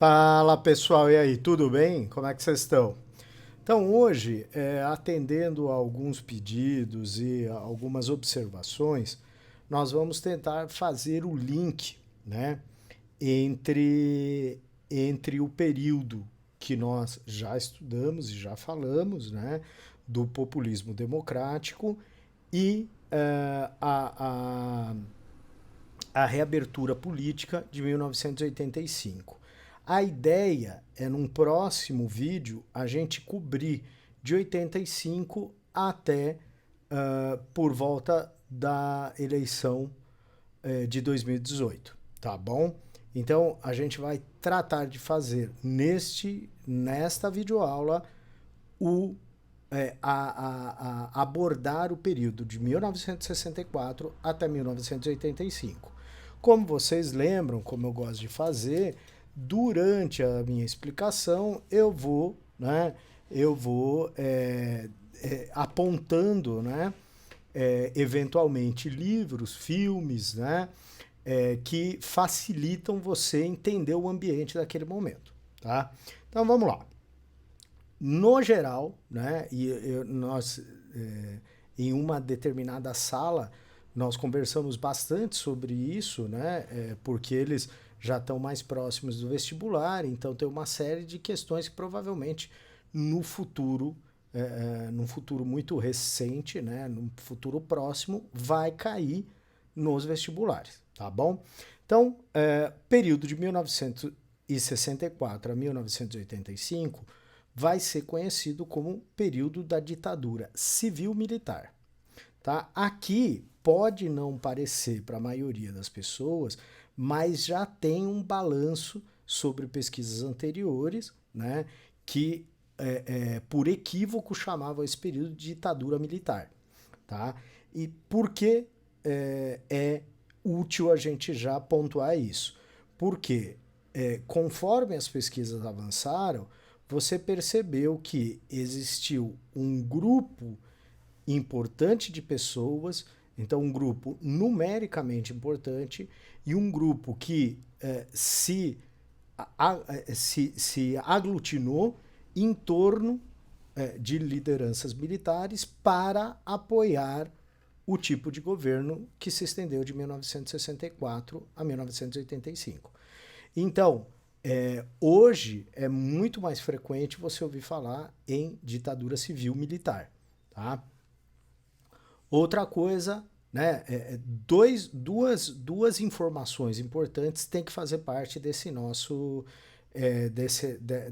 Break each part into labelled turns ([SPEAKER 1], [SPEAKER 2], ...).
[SPEAKER 1] Fala pessoal, e aí, tudo bem? Como é que vocês estão? Então, hoje, atendendo a alguns pedidos e a algumas observações, nós vamos tentar fazer o link, né, entre, entre o período que nós já estudamos e já falamos, né, do populismo democrático e a reabertura política de 1985. A ideia é, num próximo vídeo, a gente cobrir de 85 até por volta da eleição de 2018, tá bom? Então, a gente vai tratar de fazer nesta videoaula o, abordar o período de 1964 até 1985. Como vocês lembram, como eu gosto de fazer, durante a minha explicação eu vou apontando, né, eventualmente livros, filmes, né, que facilitam você entender o ambiente daquele momento, tá? Então vamos lá. No geral, né, nós em uma determinada sala nós conversamos bastante sobre isso, né, porque eles já estão mais próximos do vestibular, então tem uma série de questões que provavelmente no futuro, num futuro muito recente, né, num futuro próximo, vai cair nos vestibulares, tá bom? Então, período de 1964 a 1985 vai ser conhecido como período da ditadura civil-militar. Tá? Aqui pode não parecer para a maioria das pessoas, mas já tem um balanço sobre pesquisas anteriores, né, que por equívoco chamavam esse período de ditadura militar. Tá? E por que é útil a gente já pontuar isso? Porque conforme as pesquisas avançaram, você percebeu que existiu um grupo importante de pessoas, então um grupo numericamente importante e um grupo que se aglutinou em torno de lideranças militares para apoiar o tipo de governo que se estendeu de 1964 a 1985. Então, hoje é muito mais frequente você ouvir falar em ditadura civil-militar. Tá? Outra coisa, né, duas informações importantes têm que fazer parte desse nosso,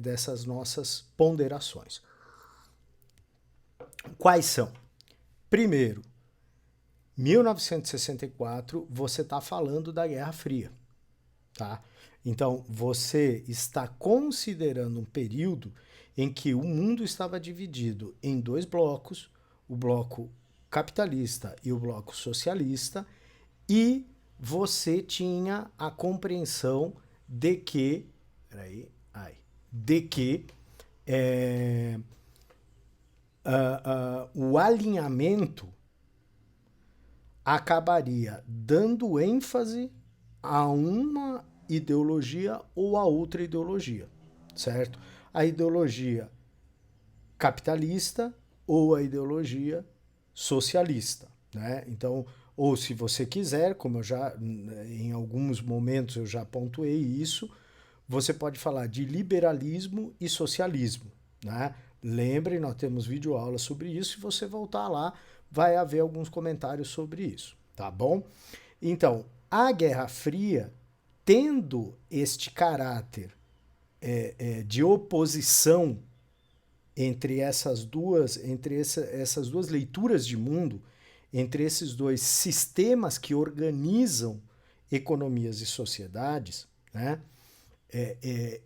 [SPEAKER 1] dessas nossas ponderações. Quais são? Primeiro, 1964, você está falando da Guerra Fria, tá? Então, você está considerando um período em que o mundo estava dividido em dois blocos, o bloco capitalista e o bloco socialista, e você tinha a compreensão de que, peraí, de que o alinhamento acabaria dando ênfase a uma ideologia ou a outra ideologia, certo? A ideologia capitalista ou a ideologia socialista, né? Então, ou se você quiser, como eu já em alguns momentos eu já pontuei isso, você pode falar de liberalismo e socialismo, né? Lembre, nós temos videoaulas sobre isso, se você voltar lá, vai haver alguns comentários sobre isso, tá bom? Então, a Guerra Fria, tendo este caráter de oposição essas duas leituras de mundo, entre esses dois sistemas que organizam economias e sociedades, né?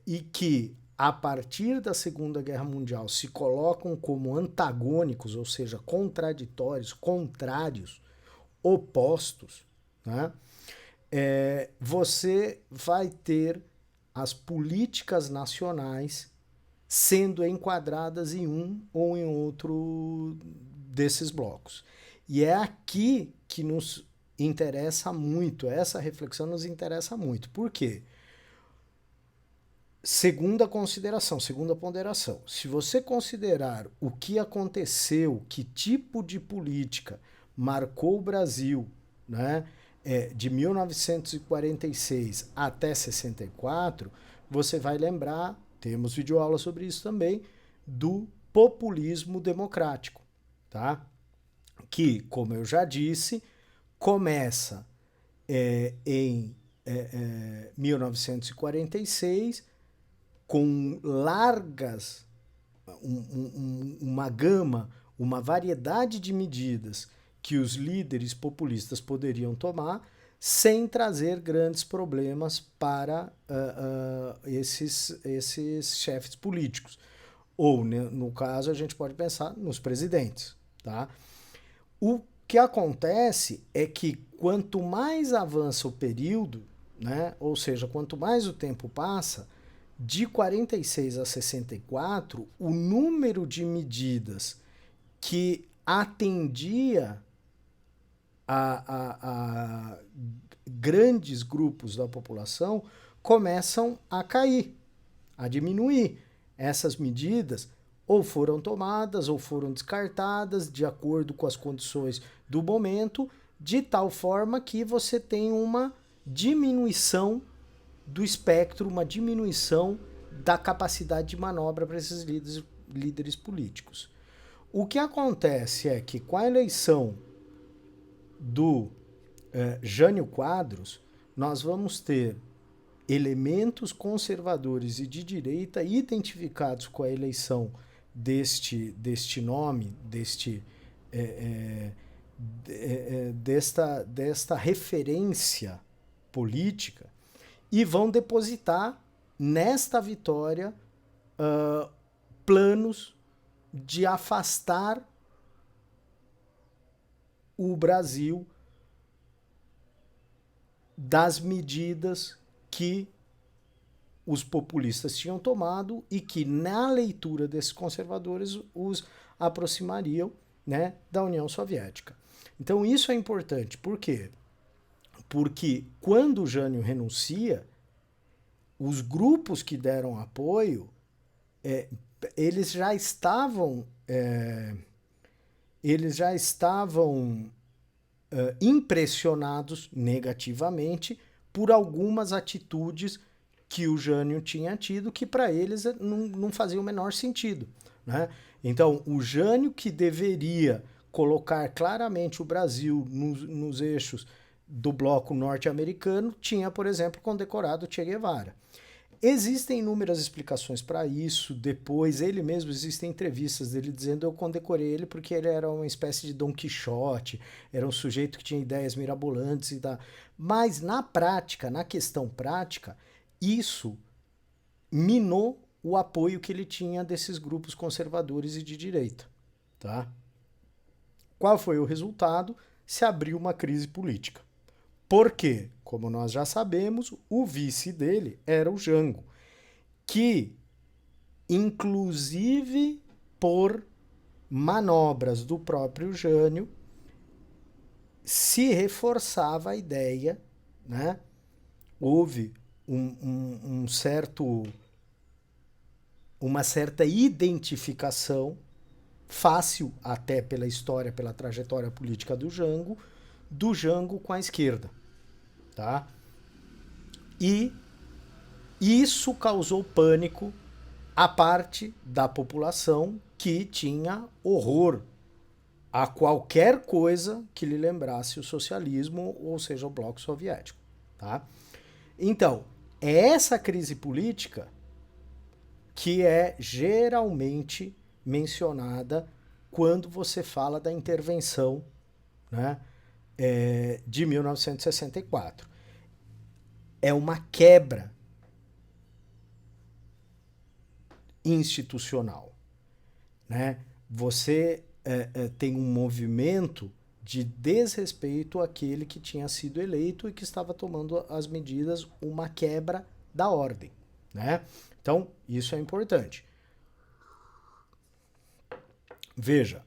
[SPEAKER 1] E que a partir da Segunda Guerra Mundial se colocam como antagônicos, ou seja, contraditórios, contrários, opostos, né? Você vai ter as políticas nacionais sendo enquadradas em um ou em outro desses blocos. E é aqui que nos interessa muito, essa reflexão nos interessa muito. Por quê? segunda consideração, segunda ponderação. Se você considerar o que aconteceu, que tipo de política marcou o Brasil, né, de 1946 até 64, você vai lembrar, temos videoaula sobre isso também, do populismo democrático, tá? Que, como eu já disse, começa em 1946 com largas, uma gama, uma variedade de medidas que os líderes populistas poderiam tomar sem trazer grandes problemas para esses chefes políticos. Ou, né, no caso, a gente pode pensar nos presidentes. Tá? O que acontece é que quanto mais avança o período, né, ou seja, quanto mais o tempo passa, de 46 a 64, o número de medidas que atendia a grandes grupos da população começam a cair, a diminuir. Essas medidas ou foram tomadas ou foram descartadas de acordo com as condições do momento, de tal forma que você tem uma diminuição do espectro, uma diminuição da capacidade de manobra para esses líderes políticos. O que acontece é que com a eleição do Jânio Quadros, nós vamos ter elementos conservadores e de direita identificados com a eleição deste nome, desta referência política, e vão depositar nesta vitória planos de afastar o Brasil das medidas que os populistas tinham tomado e que, na leitura desses conservadores, os aproximariam, né, da União Soviética. Então isso é importante. Por quê? Porque quando o Jânio renuncia, os grupos que deram apoio, eles já estavam impressionados negativamente por algumas atitudes que o Jânio tinha tido, que para eles não fazia o menor sentido. Né? Então, o Jânio, que deveria colocar claramente o Brasil nos eixos do bloco norte-americano, tinha, por exemplo, condecorado Che Guevara. Existem inúmeras explicações para isso. Depois, ele mesmo, existem entrevistas dele dizendo: eu condecorei ele porque ele era uma espécie de Dom Quixote, era um sujeito que tinha ideias mirabolantes e tal. Mas na prática, na questão prática, isso minou o apoio que ele tinha desses grupos conservadores e de direita. Tá? Qual foi o resultado? Se abriu uma crise política. Por quê? Como nós já sabemos, o vice dele era o Jango, que, inclusive por manobras do próprio Jânio, se reforçava a ideia, né? Houve uma certa identificação, fácil até pela história, pela trajetória política do Jango com a esquerda. Tá? E isso causou pânico à parte da população que tinha horror a qualquer coisa que lhe lembrasse o socialismo, ou seja, o bloco soviético. Tá? Então, é essa crise política que é geralmente mencionada quando você fala da intervenção, né, de 1964. É uma quebra institucional. Né? Você tem um movimento de desrespeito àquele que tinha sido eleito e que estava tomando as medidas, uma quebra da ordem. Né? Então, isso é importante. Veja,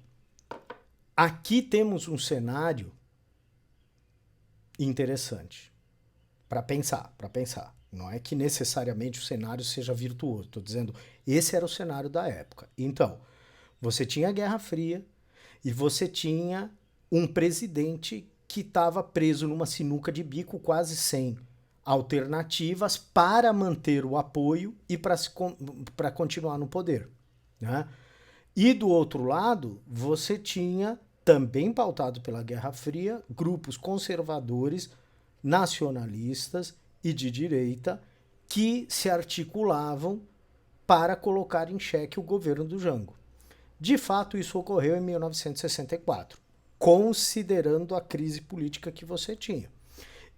[SPEAKER 1] aqui temos um cenário interessante. para pensar, para pensar. Não é que necessariamente o cenário seja virtuoso. Estou dizendo, esse era o cenário da época. Então, você tinha a Guerra Fria e você tinha um presidente que estava preso numa sinuca de bico quase sem alternativas para manter o apoio e para continuar no poder, né? E do outro lado, você tinha, também pautado pela Guerra Fria, grupos conservadores, nacionalistas e de direita que se articulavam para colocar em xeque o governo do Jango. De fato, isso ocorreu em 1964, considerando a crise política que você tinha.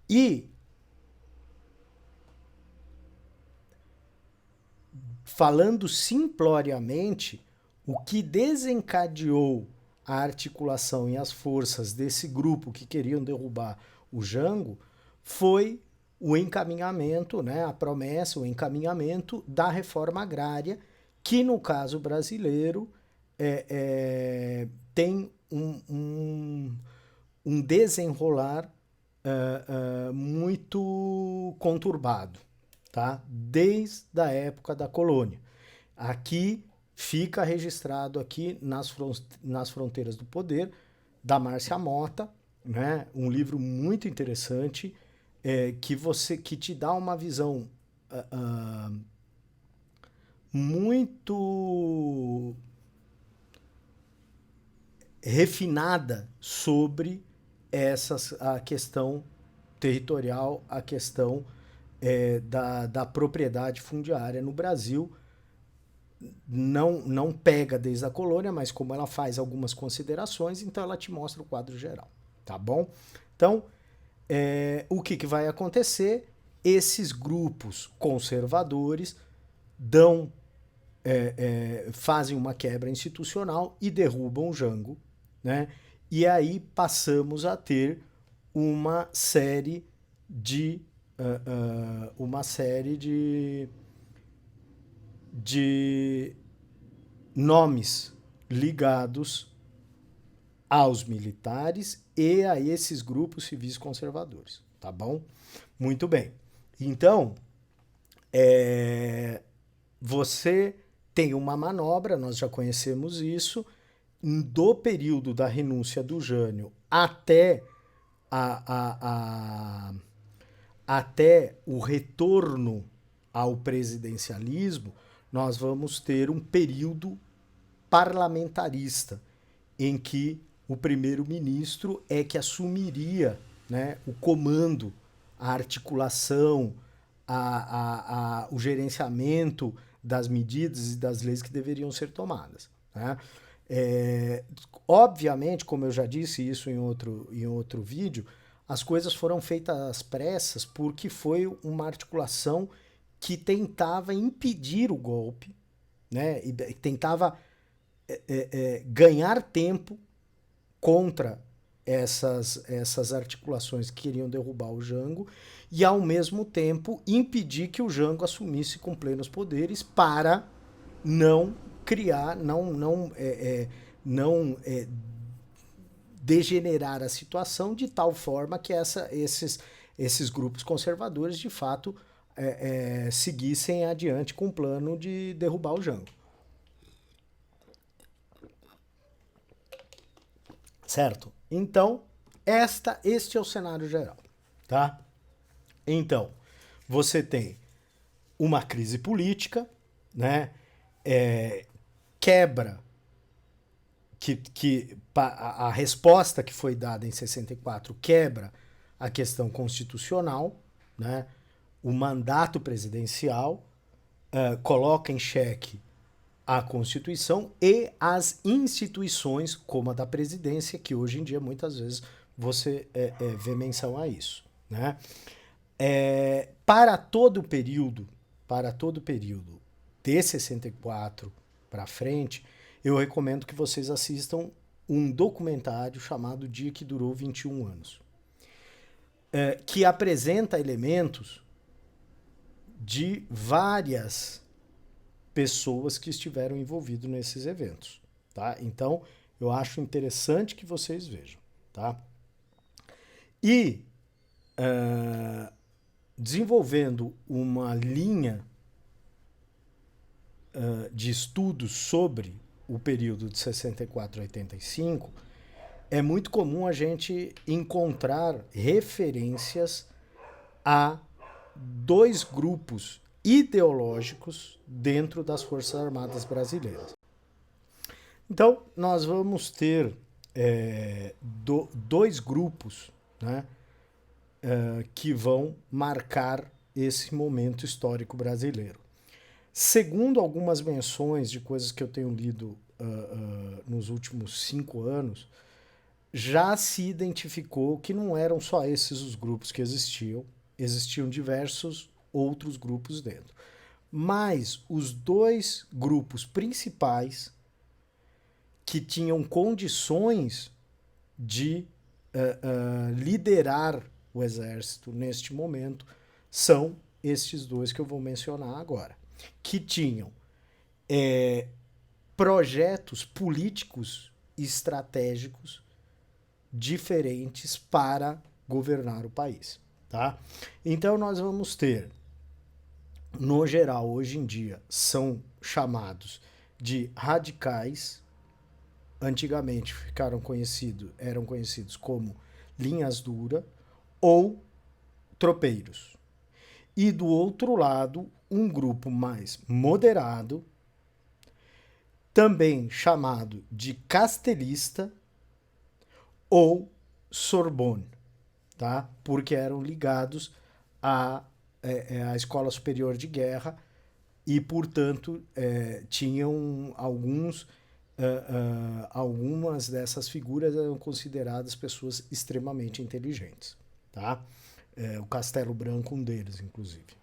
[SPEAKER 1] E, falando simploriamente, o que desencadeou a articulação e as forças desse grupo que queriam derrubar o Jango foi o encaminhamento, né, a promessa, o encaminhamento da reforma agrária, que no caso brasileiro tem um desenrolar muito conturbado, tá? Desde a época da colônia. Aqui fica registrado aqui nas fronteiras do poder, da Márcia Mota, né? Um livro muito interessante que te dá uma visão muito refinada sobre a questão territorial, a questão da propriedade fundiária no Brasil. Não pega desde a colônia, mas como ela faz algumas considerações, então ela te mostra o quadro geral, tá bom? Então, o que vai acontecer? Esses grupos conservadores fazem uma quebra institucional e derrubam o Jango, né? E aí passamos a ter uma série de nomes ligados aos militares e a esses grupos civis conservadores, tá bom? Muito bem. Então, você tem uma manobra, nós já conhecemos isso, do período da renúncia do Jânio até até o retorno ao presidencialismo, nós vamos ter um período parlamentarista em que o primeiro-ministro é que assumiria, né, o comando, a articulação, o gerenciamento das medidas e das leis que deveriam ser tomadas, né? Obviamente, como eu já disse isso em outro vídeo, as coisas foram feitas às pressas porque foi uma articulação que tentava impedir o golpe, né? E tentava ganhar tempo contra essas articulações que queriam derrubar o Jango e, ao mesmo tempo, impedir que o Jango assumisse com plenos poderes para não criar, não degenerar a situação de tal forma que esses grupos conservadores, de fato, seguissem adiante com o plano de derrubar o Jango. Certo? Então, este é o cenário geral, tá? Então, você tem uma crise política, né? Quebra a resposta que foi dada em 64 quebra a questão constitucional, né? O mandato presidencial coloca em xeque a Constituição e as instituições, como a da presidência, que hoje em dia muitas vezes você vê menção a isso, né? Para todo o período de 64 para frente, eu recomendo que vocês assistam um documentário chamado Dia que Durou 21 Anos, que apresenta elementos de várias pessoas que estiveram envolvidas nesses eventos, tá? Então, eu acho interessante que vocês vejam, tá? E desenvolvendo uma linha de estudos sobre o período de 64 a 85, é muito comum a gente encontrar referências a dois grupos ideológicos dentro das Forças Armadas Brasileiras. Então, nós vamos ter dois grupos, né, que vão marcar esse momento histórico brasileiro. Segundo algumas menções de coisas que eu tenho lido nos últimos 5 anos, já se identificou que não eram só esses os grupos que existiam diversos outros grupos dentro. Mas os dois grupos principais que tinham condições de liderar o exército neste momento são estes dois que eu vou mencionar agora, que tinham projetos políticos e estratégicos diferentes para governar o país, tá? Então nós vamos ter, no geral, hoje em dia, são chamados de radicais. Antigamente eram conhecidos como linhas duras ou tropeiros. E do outro lado, um grupo mais moderado, também chamado de castelista ou Sorbonne, tá? Porque eram ligados à Escola Superior de Guerra e, portanto, tinham algumas dessas figuras eram consideradas pessoas extremamente inteligentes, tá? O Castelo Branco, um deles, inclusive.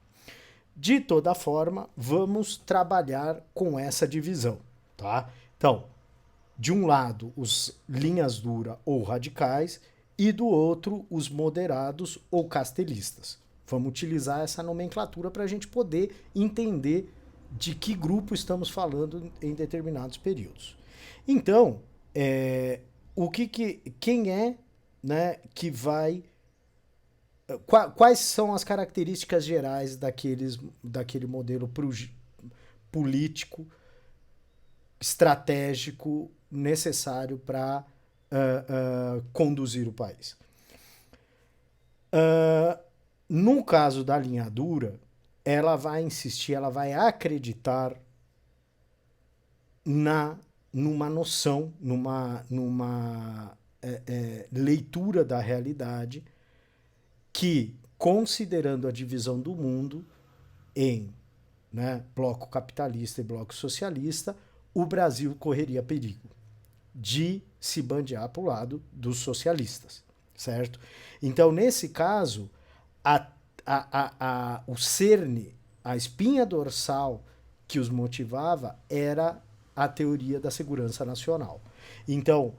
[SPEAKER 1] De toda forma, vamos trabalhar com essa divisão, tá? Então, de um lado, os linhas duras ou radicais, e do outro, os moderados ou castelistas. Vamos utilizar essa nomenclatura para a gente poder entender de que grupo estamos falando em determinados períodos. Então, quem é, né, que vai... Quais são as características gerais daquele modelo político, estratégico, necessário para conduzir o país? No caso da linha dura, ela vai insistir, ela vai acreditar numa noção, numa leitura da realidade que, considerando a divisão do mundo em, né, bloco capitalista e bloco socialista, o Brasil correria perigo de se bandear para o lado dos socialistas, certo? Então, nesse caso, o cerne, a espinha dorsal que os motivava era a teoria da segurança nacional. Então,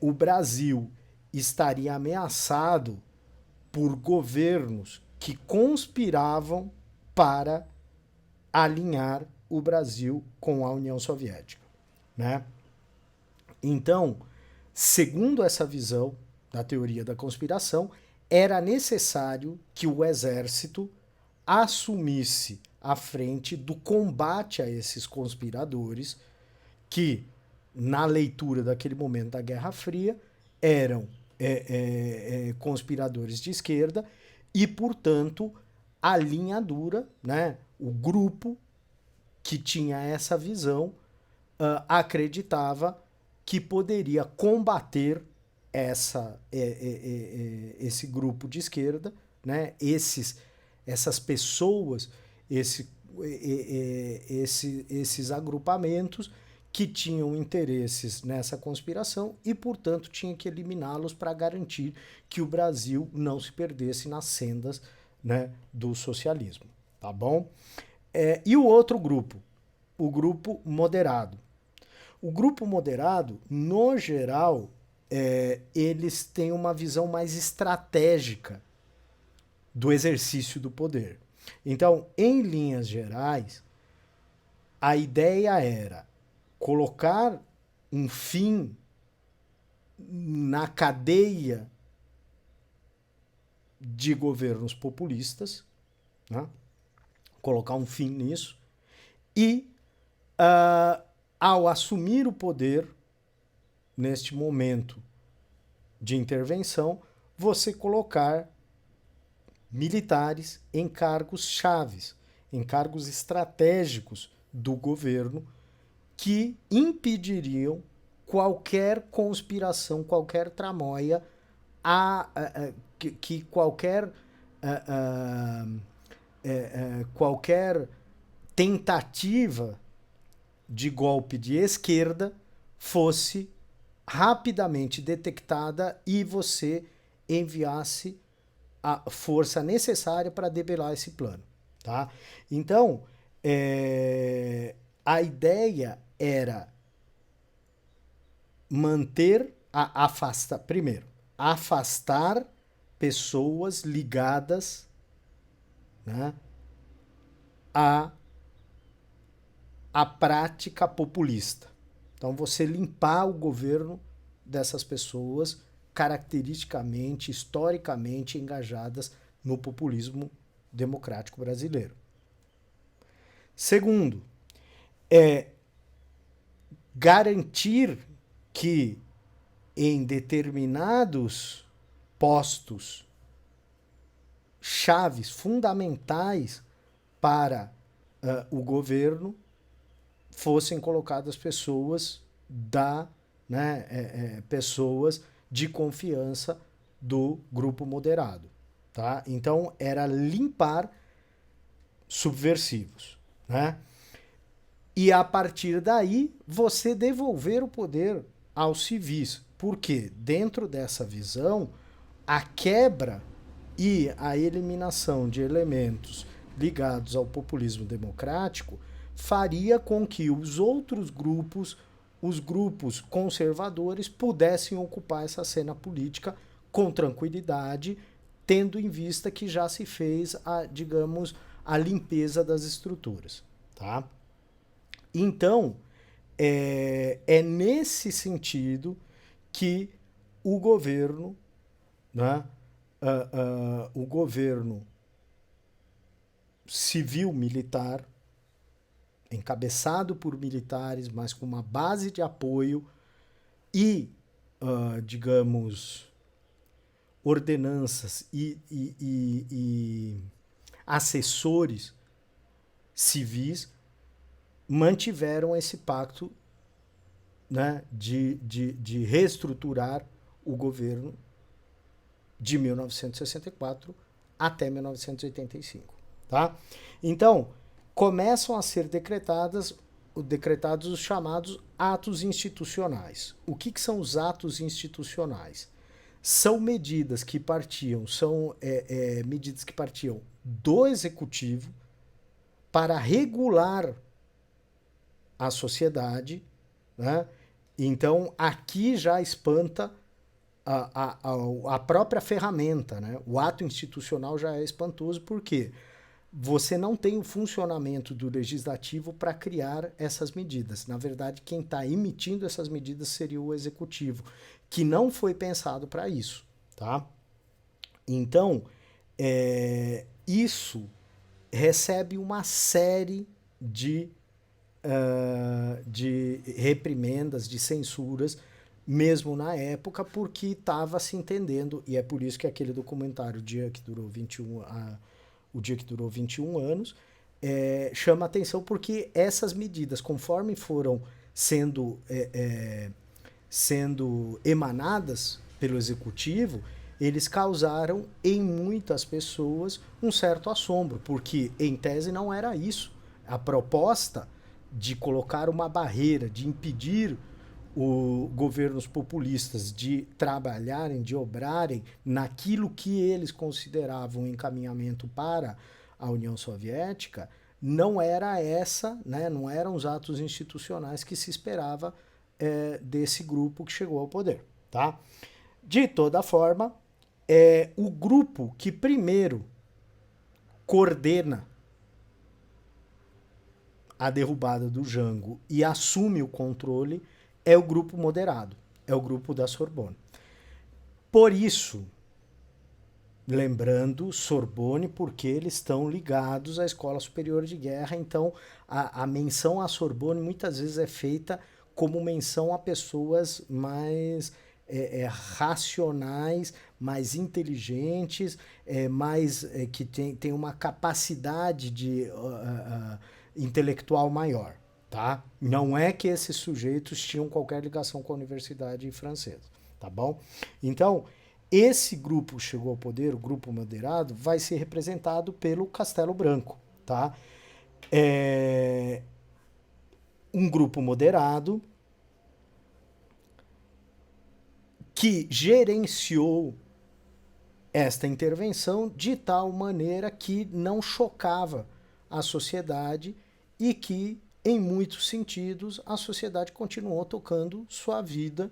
[SPEAKER 1] o Brasil estaria ameaçado por governos que conspiravam para alinhar o Brasil com a União Soviética, né? Então, segundo essa visão da teoria da conspiração, era necessário que o exército assumisse a frente do combate a esses conspiradores que, na leitura daquele momento da Guerra Fria, eram conspiradores de esquerda e, portanto, a linha dura, né, o grupo que tinha essa visão, acreditava que poderia combater esse grupo de esquerda, né, essas pessoas, esses agrupamentos que tinham interesses nessa conspiração e, portanto, tinha que eliminá-los para garantir que o Brasil não se perdesse nas sendas, né, do socialismo, tá bom? E o outro grupo, o grupo moderado. O grupo moderado, no geral, eles têm uma visão mais estratégica do exercício do poder. Então, em linhas gerais, a ideia era colocar um fim na cadeia de governos populistas, né? Colocar um fim nisso. E, ao assumir o poder, neste momento de intervenção, você colocar militares em cargos chaves, em cargos estratégicos do governo, que impediriam qualquer conspiração, qualquer tramóia, que qualquer tentativa de golpe de esquerda fosse rapidamente detectada e você enviasse a força necessária para debelar esse plano, tá? Então, a ideia era afastar pessoas ligadas, né, à prática populista. Então, você limpar o governo dessas pessoas caracteristicamente, historicamente engajadas no populismo democrático brasileiro. Segundo, garantir que em determinados postos chaves fundamentais para o governo fossem colocadas pessoas pessoas de confiança do grupo moderado, tá? Então era limpar subversivos, né? E a partir daí você devolver o poder aos civis, porque dentro dessa visão a quebra e a eliminação de elementos ligados ao populismo democrático faria com que os outros grupos, os grupos conservadores, pudessem ocupar essa cena política com tranquilidade, tendo em vista que já se fez a limpeza das estruturas, tá? Então, é nesse sentido que o governo, né, o governo civil-militar, encabeçado por militares, mas com uma base de apoio e, ordenanças e assessores civis, mantiveram esse pacto, né, de reestruturar o governo de 1964 até 1985. Tá? Então, começam a ser decretados os chamados atos institucionais. O que são os atos institucionais? São medidas que partiam, do executivo para regular a sociedade, né? Então aqui já espanta a própria ferramenta, né? O ato institucional já é espantoso porque você não tem o funcionamento do legislativo para criar essas medidas. Na verdade, quem está emitindo essas medidas seria o executivo, que não foi pensado para isso, tá? Então, isso recebe uma série de reprimendas, de censuras, mesmo na época, porque estava se entendendo, e é por isso que aquele documentário, O Dia que Durou 21 Anos, chama atenção, porque essas medidas, conforme foram sendo emanadas pelo executivo, eles causaram em muitas pessoas um certo assombro, porque em tese não era isso. A proposta de colocar uma barreira, de impedir os governos populistas de trabalharem, de obrarem naquilo que eles consideravam um encaminhamento para a União Soviética, não era essa, né, não eram os atos institucionais que se esperava desse grupo que chegou ao poder. Tá? De toda forma, o grupo que primeiro coordena a derrubada do Jango e assume o controle é o grupo moderado, é o grupo da Sorbonne. Por isso, Lembrando Sorbonne, porque eles estão ligados à Escola Superior de Guerra, então a menção à Sorbonne muitas vezes é feita como menção a pessoas mais racionais, mais inteligentes, que tem uma capacidade de intelectual maior. Tá? Não é que esses sujeitos tinham qualquer ligação com a universidade francesa, tá bom? Então, esse grupo chegou ao poder, o grupo moderado, vai ser representado pelo Castelo Branco, tá? É um grupo moderado que gerenciou esta intervenção de tal maneira que não chocava a sociedade e que, em muitos sentidos, a sociedade continuou tocando sua vida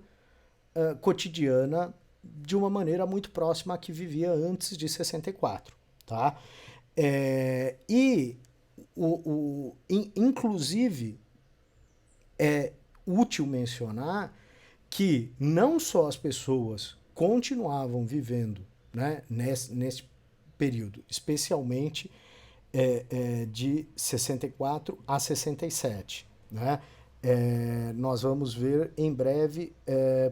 [SPEAKER 1] cotidiana de uma maneira muito próxima à que vivia antes de 64. Tá? Inclusive, é útil mencionar que não só as pessoas continuavam vivendo, né, nesse período, especialmente de 64 a 67. Né? Nós vamos ver em breve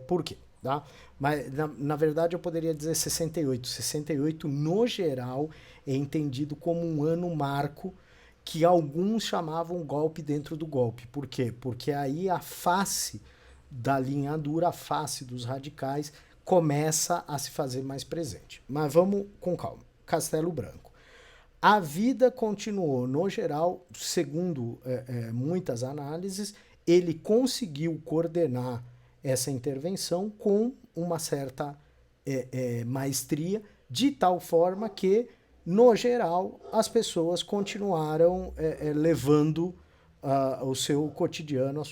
[SPEAKER 1] por quê. Tá? Mas, na verdade, eu poderia dizer 68. 68, no geral, é entendido como um ano marco que alguns chamavam golpe dentro do golpe. Por quê? Porque aí a face da linha dura, a face dos radicais, começa a se fazer mais presente. Mas vamos com calma. Castelo Branco. A vida continuou, no geral, segundo muitas análises, ele conseguiu coordenar essa intervenção com uma certa maestria, de tal forma que, no geral, as pessoas continuaram levando o seu cotidiano,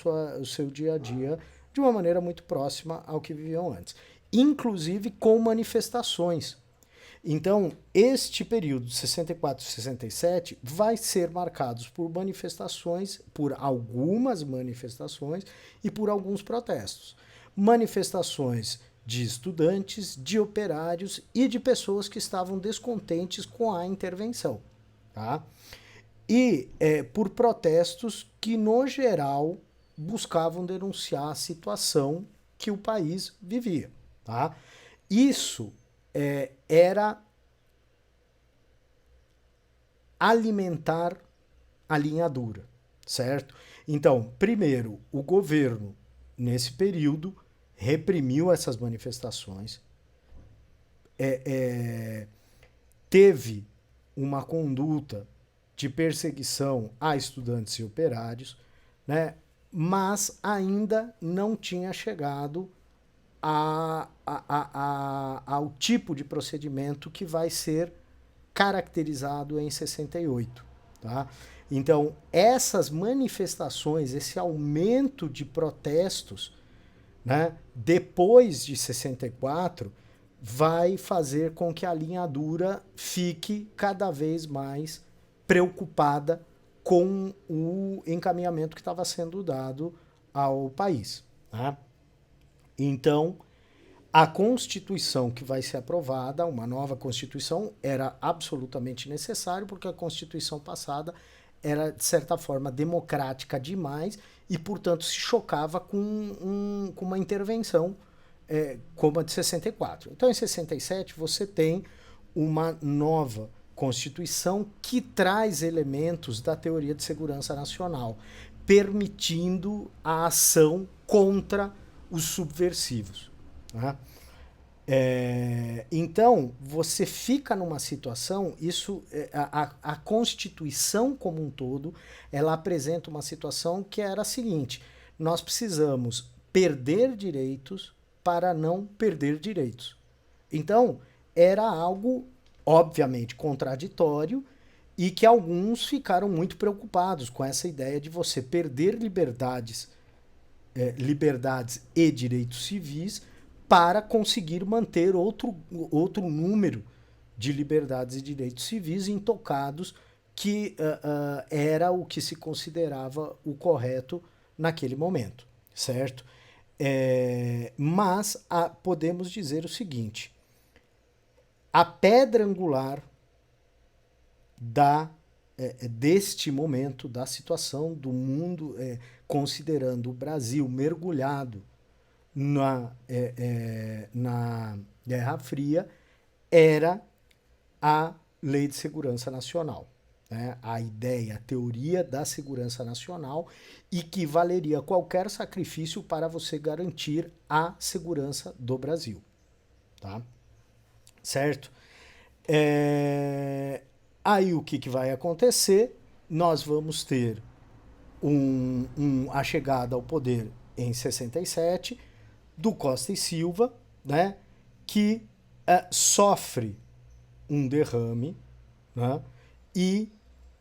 [SPEAKER 1] o seu dia a dia, de uma maneira muito próxima ao que viviam antes. Inclusive com manifestações. Então, este período de 64 e 67 vai ser marcado por manifestações, por algumas manifestações e por alguns protestos. Manifestações de estudantes, de operários e de pessoas que estavam descontentes com a intervenção. Tá? E por protestos que, no geral, buscavam denunciar a situação que o país vivia. Tá? Isso era alimentar a linha dura, certo? Então, primeiro, o governo, nesse período, reprimiu essas manifestações, teve uma conduta de perseguição a estudantes e operários, né? Mas ainda não tinha chegado ao tipo de procedimento que vai ser caracterizado em 68. Tá? Então, essas manifestações, esse aumento de protestos, né, depois de 64, vai fazer com que a linha dura fique cada vez mais preocupada com o encaminhamento que estava sendo dado ao país. Tá? Então, a Constituição que vai ser aprovada, uma nova Constituição, era absolutamente necessário, porque a Constituição passada era, de certa forma, democrática demais e, portanto, se chocava com uma intervenção como a de 64. Então, em 67, você tem uma nova Constituição que traz elementos da teoria de segurança nacional, permitindo a ação contra os subversivos. Né? Então, você fica numa situação, a Constituição como um todo, ela apresenta uma situação que era a seguinte: nós precisamos perder direitos para não perder direitos. Então, era algo, obviamente, contraditório e que alguns ficaram muito preocupados com essa ideia de você perder liberdades e direitos civis para conseguir manter outro número de liberdades e direitos civis intocados, que era o que se considerava o correto naquele momento, certo? Mas podemos dizer o seguinte: a pedra angular deste momento, da situação do mundo, considerando o Brasil mergulhado na Guerra Fria, era a Lei de Segurança Nacional. Né? A ideia, a teoria da segurança nacional, e que valeria qualquer sacrifício para você garantir a segurança do Brasil. Tá? Certo? Aí o que vai acontecer? Nós vamos ter a chegada ao poder em 67 do Costa e Silva, né, que sofre um derrame, né, e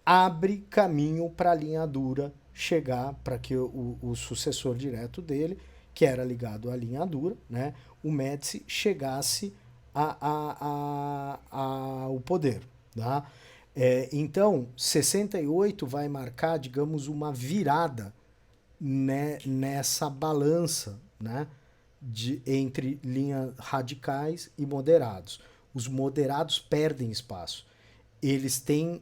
[SPEAKER 1] abre caminho para a linha dura chegar, para que o sucessor direto dele, que era ligado à linha dura, né, o Médici, chegasse ao poder. Tá? Então, 68 vai marcar, digamos, uma virada, né, nessa balança, né, entre linhas radicais e moderados. Os moderados perdem espaço. Eles têm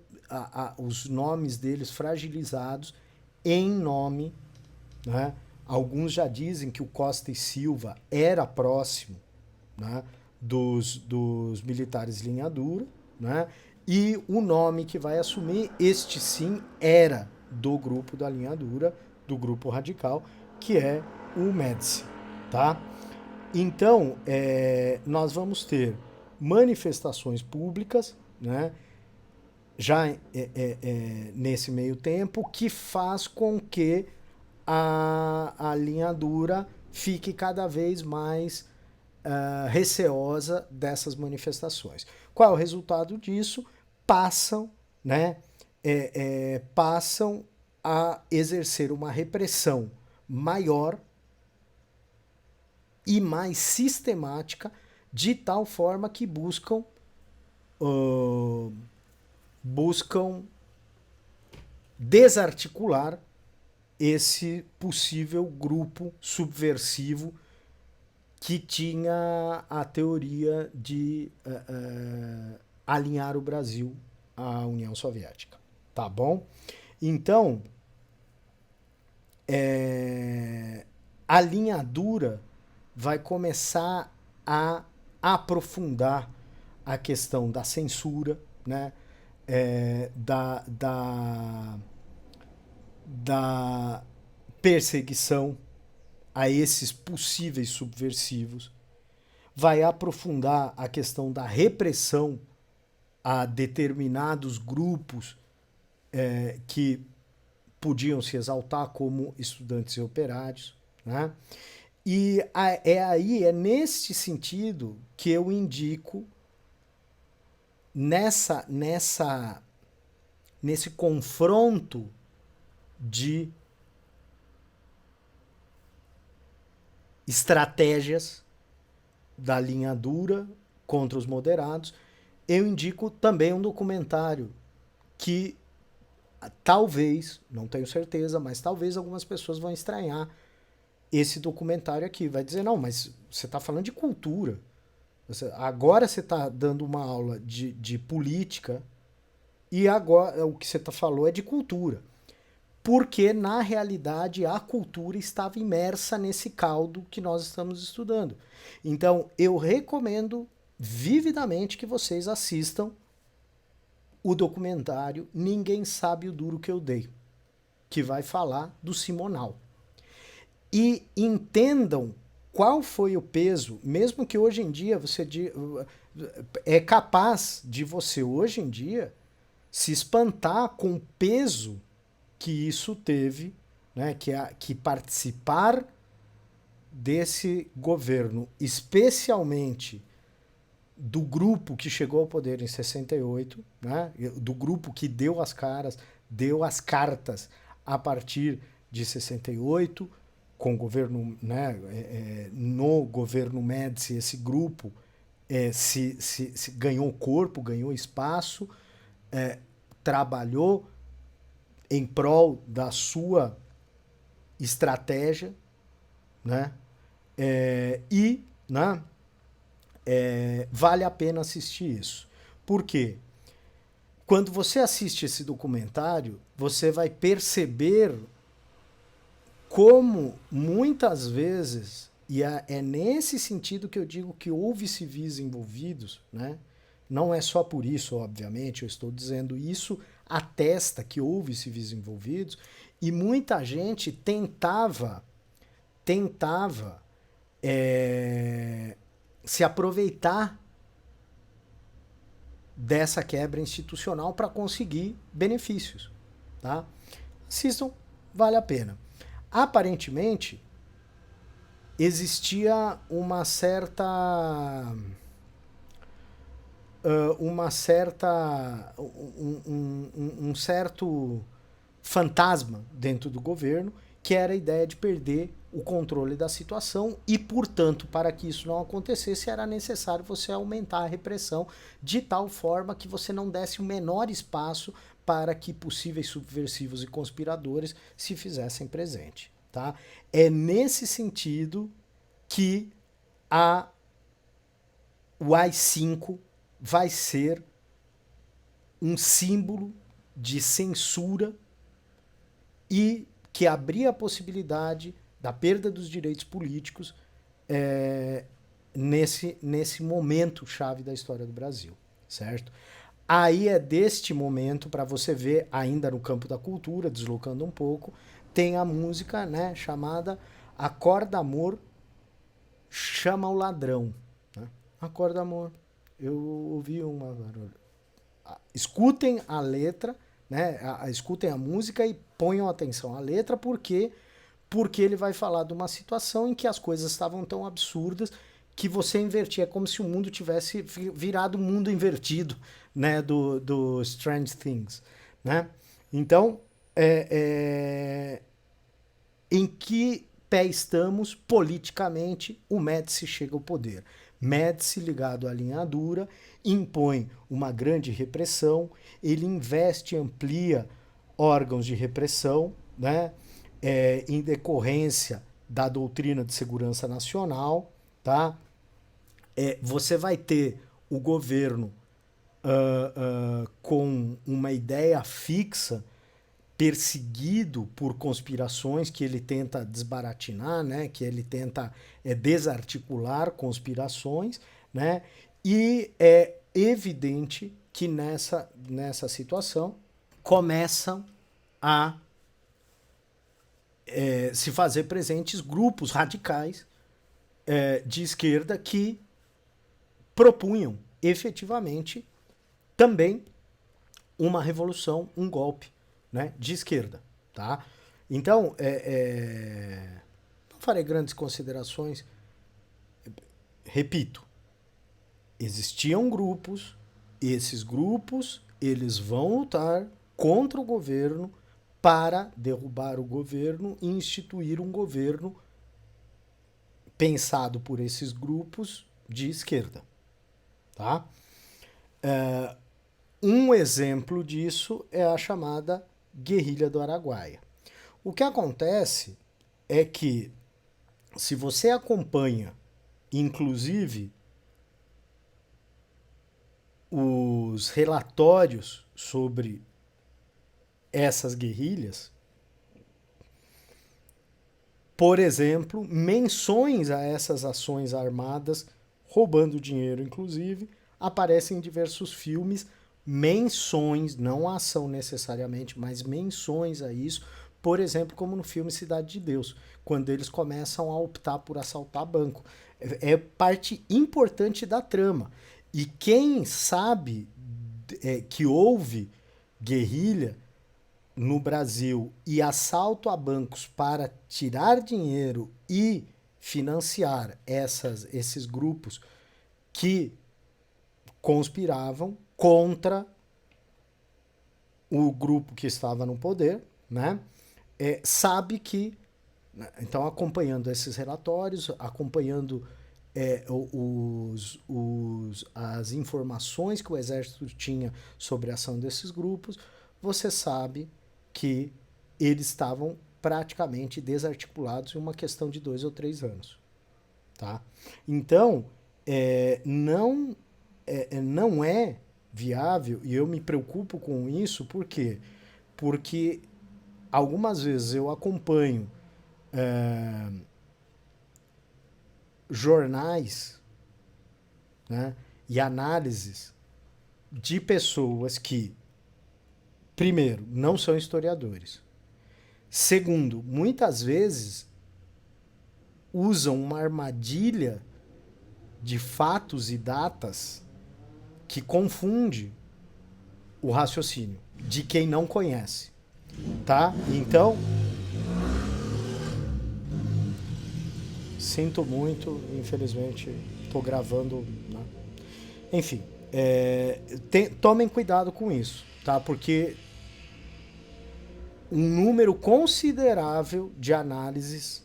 [SPEAKER 1] os nomes deles fragilizados em nome, né? Alguns já dizem que o Costa e Silva era próximo, né, dos militares linha dura, né? E o nome que vai assumir, este sim, era do grupo da linha dura, do grupo radical, que é o Médici, tá? Então, nós vamos ter manifestações públicas, né, já nesse meio tempo, que faz com que a linha dura fique cada vez mais receosa dessas manifestações. Qual é o resultado disso? Passam, né, passam a exercer uma repressão maior e mais sistemática, de tal forma que buscam desarticular esse possível grupo subversivo que tinha a teoria de alinhar o Brasil à União Soviética. Tá bom? Então, a linha dura vai começar a aprofundar a questão da censura, né? Da perseguição a esses possíveis subversivos, vai aprofundar a questão da repressão a determinados grupos que podiam se exaltar como estudantes e operários, né? E é neste sentido que eu indico nesse confronto de estratégias da linha dura contra os moderados, eu indico também um documentário que talvez, não tenho certeza, mas talvez algumas pessoas vão estranhar esse documentário aqui. Vai dizer, não, mas você está falando de cultura. Agora você está dando uma aula de política e agora o que você falou é de cultura. Porque, na realidade, a cultura estava imersa nesse caldo que nós estamos estudando. Então, eu recomendo vividamente que vocês assistam o documentário Ninguém Sabe o Duro que Eu Dei, que vai falar do Simonal. E entendam qual foi o peso, mesmo que hoje em dia você é capaz de você hoje em dia se espantar com o peso que isso teve, né, que participar desse governo, especialmente do grupo que chegou ao poder em 68, né, do grupo que deu as cartas a partir de 68, com o governo, né, no governo Médici, esse grupo se ganhou corpo, ganhou espaço, trabalhou em prol da sua estratégia, né? Né, vale a pena assistir isso. Por quê? Quando você assiste esse documentário, você vai perceber como muitas vezes, e é nesse sentido que eu digo que houve civis envolvidos, né? Não é só por isso, obviamente, eu estou dizendo isso, atesta que houve civis envolvidos, e muita gente tentava se aproveitar dessa quebra institucional para conseguir benefícios. Tá? Assistam, vale a pena. Aparentemente, existia uma certa um certo fantasma dentro do governo, que era a ideia de perder o controle da situação e, portanto, para que isso não acontecesse, era necessário você aumentar a repressão de tal forma que você não desse o menor espaço para que possíveis subversivos e conspiradores se fizessem presente. Tá? É nesse sentido que o AI-5 vai ser um símbolo de censura e que abria a possibilidade da perda dos direitos políticos nesse momento chave da história do Brasil, certo? Aí é deste momento, para você ver, ainda no campo da cultura, deslocando um pouco, tem a música, né, chamada Acorda Amor, Chama o Ladrão. Né? Acorda Amor. Eu ouvi uma... Escutem a letra, né? Escutem a música e ponham atenção à letra, porque ele vai falar de uma situação em que as coisas estavam tão absurdas que você invertia, é como se o mundo tivesse virado um mundo invertido, né, do Strange Things, né? Então, em que pé estamos politicamente? O Médici chega ao poder. Médici, ligado à linha dura, impõe uma grande repressão, ele investe e amplia órgãos de repressão, né? Em decorrência da doutrina de segurança nacional, tá? Você vai ter o governo com uma ideia fixa, perseguido por conspirações que ele tenta desbaratinar, né? Que ele tenta desarticular conspirações, né? E é evidente que nessa situação começam a se fazer presentes grupos radicais de esquerda que propunham efetivamente também uma revolução, um golpe, né, de esquerda. Tá? Então, não farei grandes considerações. Repito, existiam grupos, esses grupos eles vão lutar contra o governo para derrubar o governo e instituir um governo pensado por esses grupos de esquerda. Tá? Um exemplo disso é a chamada Guerrilha do Araguaia. O que acontece é que, se você acompanha, inclusive, os relatórios sobre essas guerrilhas, por exemplo, menções a essas ações armadas, roubando dinheiro, inclusive, aparecem em diversos filmes, menções, não a ação necessariamente, mas menções a isso, por exemplo, como no filme Cidade de Deus, quando eles começam a optar por assaltar banco. É parte importante da trama. E quem sabe que houve guerrilha no Brasil e assalto a bancos para tirar dinheiro e financiar esses grupos que conspiravam contra o grupo que estava no poder, né? Sabe que, então, acompanhando esses relatórios, acompanhando as informações que o Exército tinha sobre a ação desses grupos, você sabe que eles estavam praticamente desarticulados em uma questão de 2 ou 3 anos. Tá? Então, não é viável, e eu me preocupo com isso, por quê? Porque algumas vezes eu acompanho jornais, né, e análises de pessoas que, primeiro, não são historiadores. Segundo, muitas vezes usam uma armadilha de fatos e datas que confunde o raciocínio de quem não conhece, tá? Então, sinto muito, infelizmente, estou gravando, né? Enfim, tomem cuidado com isso, tá? Porque um número considerável de análises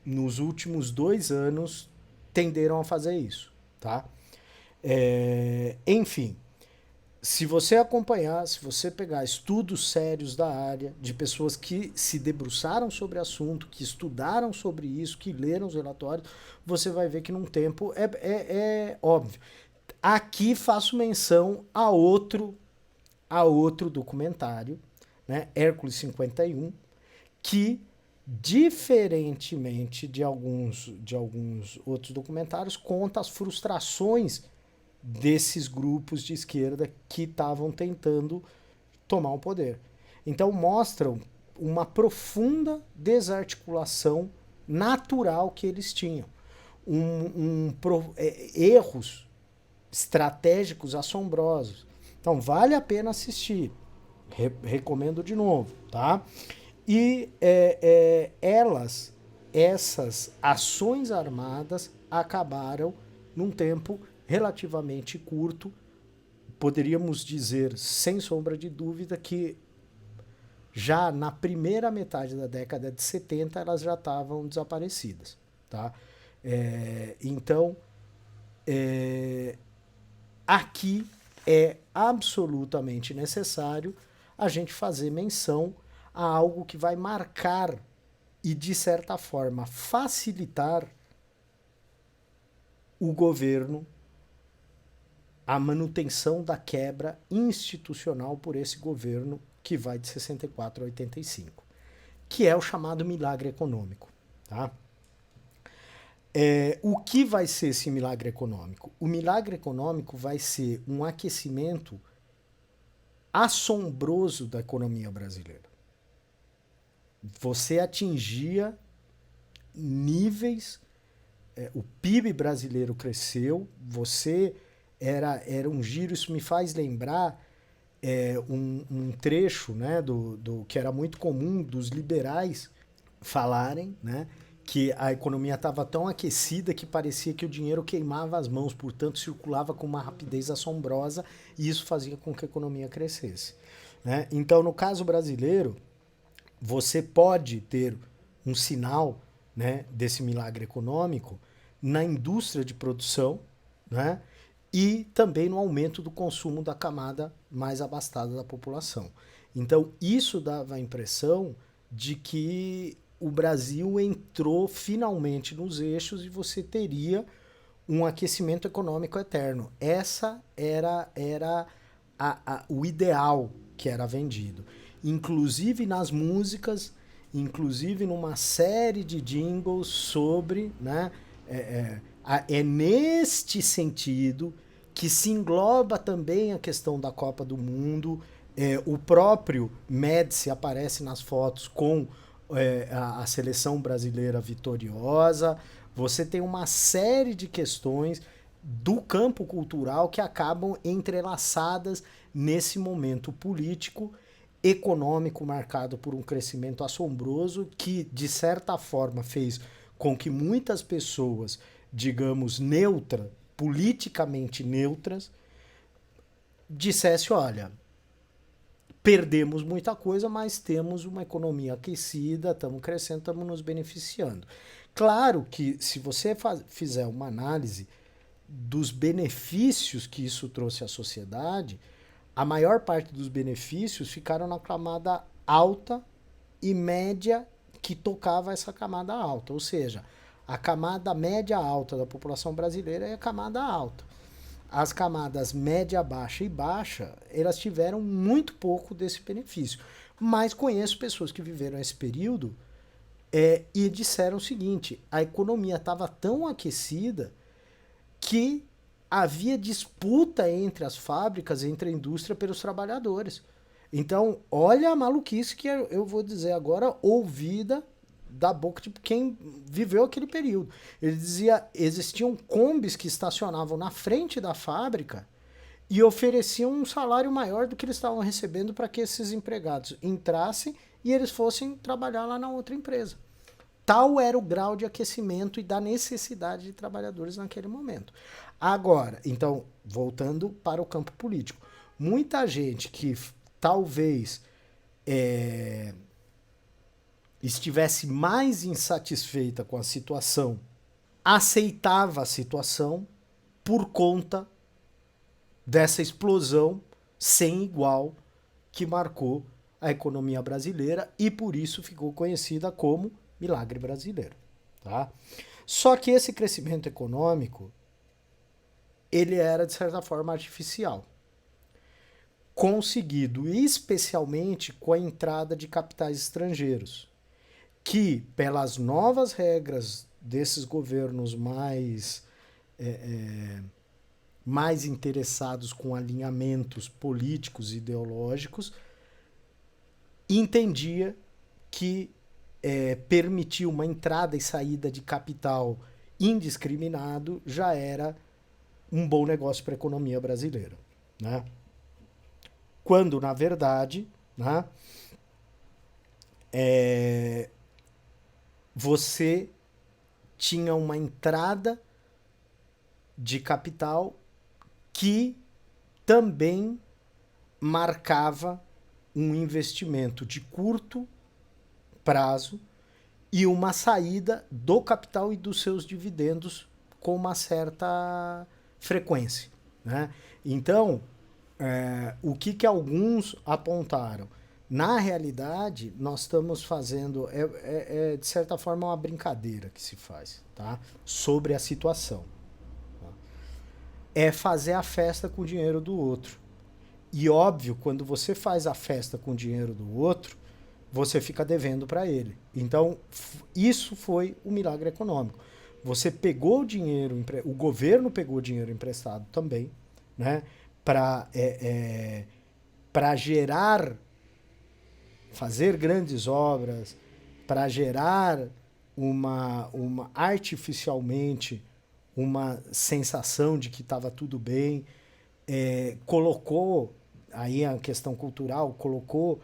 [SPEAKER 1] nos últimos 2 anos tenderam a fazer isso, tá? Enfim, se você acompanhar, se você pegar estudos sérios da área, de pessoas que se debruçaram sobre o assunto, que estudaram sobre isso, que leram os relatórios, você vai ver que num tempo é óbvio. Aqui faço menção a outro documentário, né, Hércules 51, que, diferentemente de alguns outros documentários, conta as frustrações desses grupos de esquerda que estavam tentando tomar o poder. Então mostram uma profunda desarticulação natural que eles tinham. Erros estratégicos assombrosos. Então vale a pena assistir. Recomendo de novo, tá? E essas ações armadas acabaram num tempo relativamente curto. Poderíamos dizer, sem sombra de dúvida, que já na primeira metade da década de 70 elas já estavam desaparecidas, tá? Então, aqui é absolutamente necessário a gente fazer menção a algo que vai marcar e, de certa forma, facilitar o governo, a manutenção da quebra institucional por esse governo que vai de 64 a 85, que é o chamado milagre econômico, tá? O que vai ser esse milagre econômico? O milagre econômico vai ser um aquecimento assombroso da economia brasileira. Você atingia níveis, o PIB brasileiro cresceu, você era um giro, isso me faz lembrar um trecho, né, do que era muito comum dos liberais falarem, né, que a economia estava tão aquecida que parecia que o dinheiro queimava as mãos, portanto circulava com uma rapidez assombrosa e isso fazia com que a economia crescesse, né? Então, no caso brasileiro, você pode ter um sinal, né, desse milagre econômico na indústria de produção, né, e também no aumento do consumo da camada mais abastada da população. Então, isso dava a impressão de que o Brasil entrou finalmente nos eixos e você teria um aquecimento econômico eterno. Essa era o ideal que era vendido. Inclusive nas músicas, inclusive numa série de jingles sobre, né, é neste sentido que se engloba também a questão da Copa do Mundo. O próprio Médici aparece nas fotos com a seleção brasileira vitoriosa. Você tem uma série de questões do campo cultural que acabam entrelaçadas nesse momento político, econômico marcado por um crescimento assombroso que, de certa forma, fez com que muitas pessoas, digamos, politicamente neutras, dissesse, olha, perdemos muita coisa, mas temos uma economia aquecida, estamos crescendo, estamos nos beneficiando. Claro que se você fizer uma análise dos benefícios que isso trouxe à sociedade, a maior parte dos benefícios ficaram na camada alta e média que tocava essa camada alta. Ou seja, A camada média alta da população brasileira é a camada alta. As camadas média, baixa e baixa, elas tiveram muito pouco desse benefício. Mas conheço pessoas que viveram esse período e disseram o seguinte: a economia estava tão aquecida que havia disputa entre as fábricas, entre a indústria, pelos trabalhadores. Então, olha a maluquice que eu vou dizer agora, ouvida da boca de quem viveu aquele período. Ele dizia, existiam combis que estacionavam na frente da fábrica e ofereciam um salário maior do que eles estavam recebendo para que esses empregados entrassem e eles fossem trabalhar lá na outra empresa. Tal era o grau de aquecimento e da necessidade de trabalhadores naquele momento. Agora, então, voltando para o campo político, muita gente que talvez estivesse mais insatisfeita com a situação, aceitava a situação por conta dessa explosão sem igual que marcou a economia brasileira e por isso ficou conhecida como milagre brasileiro. Tá? Só que esse crescimento econômico, ele era de certa forma artificial, conseguido especialmente com a entrada de capitais estrangeiros, que pelas novas regras desses governos mais interessados com alinhamentos políticos e ideológicos, entendia que permitir uma entrada e saída de capital indiscriminado já era um bom negócio para a economia brasileira, né? Quando, na verdade, né, você tinha uma entrada de capital que também marcava um investimento de curto prazo e uma saída do capital e dos seus dividendos com uma certa frequência, né? Então, o que alguns apontaram? Na realidade, nós estamos fazendo, de certa forma, uma brincadeira que se faz, tá? Sobre a situação. Tá? É fazer a festa com o dinheiro do outro. E óbvio, quando você faz a festa com o dinheiro do outro, você fica devendo para ele. Então, isso foi o milagre econômico. Você pegou o dinheiro, o governo pegou o dinheiro emprestado também, né, para gerar, fazer grandes obras, para gerar artificialmente uma sensação de que estava tudo bem, colocou, aí a questão cultural, colocou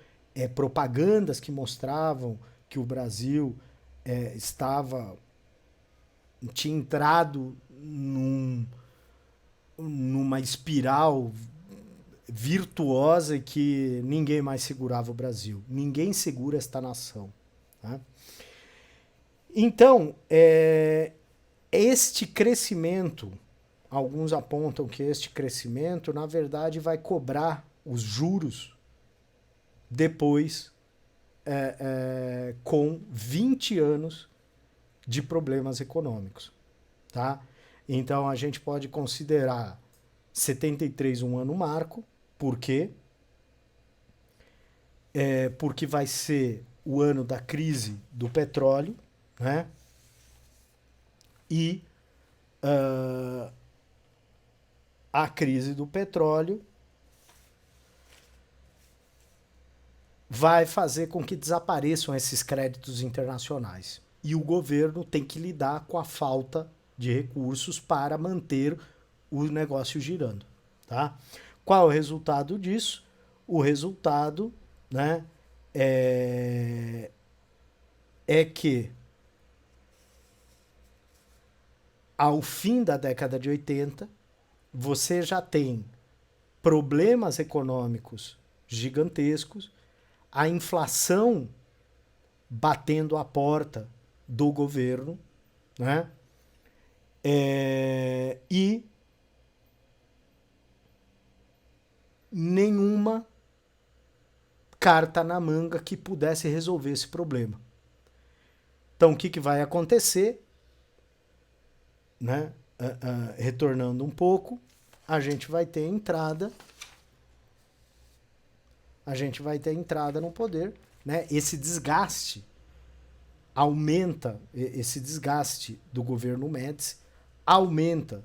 [SPEAKER 1] propagandas que mostravam que o Brasil tinha entrado numa espiral virtuosa e que ninguém mais segurava o Brasil. Ninguém segura esta nação. Tá? Então, este crescimento, alguns apontam que este crescimento, na verdade, vai cobrar os juros depois com 20 anos de problemas econômicos. Tá? Então, a gente pode considerar 73 um ano marco. Por quê? Porque vai ser o ano da crise do petróleo, né? E a crise do petróleo vai fazer com que desapareçam esses créditos internacionais. E o governo tem que lidar com a falta de recursos para manter o negócio girando. Tá? Qual é o resultado disso? O resultado, né, é que ao fim da década de 80, você já tem problemas econômicos gigantescos, a inflação batendo a porta do governo, né? E nenhuma carta na manga que pudesse resolver esse problema. Então, o que vai acontecer? né, retornando um pouco, a gente vai ter entrada no poder, né? Esse desgaste aumenta, esse desgaste do governo Médici aumenta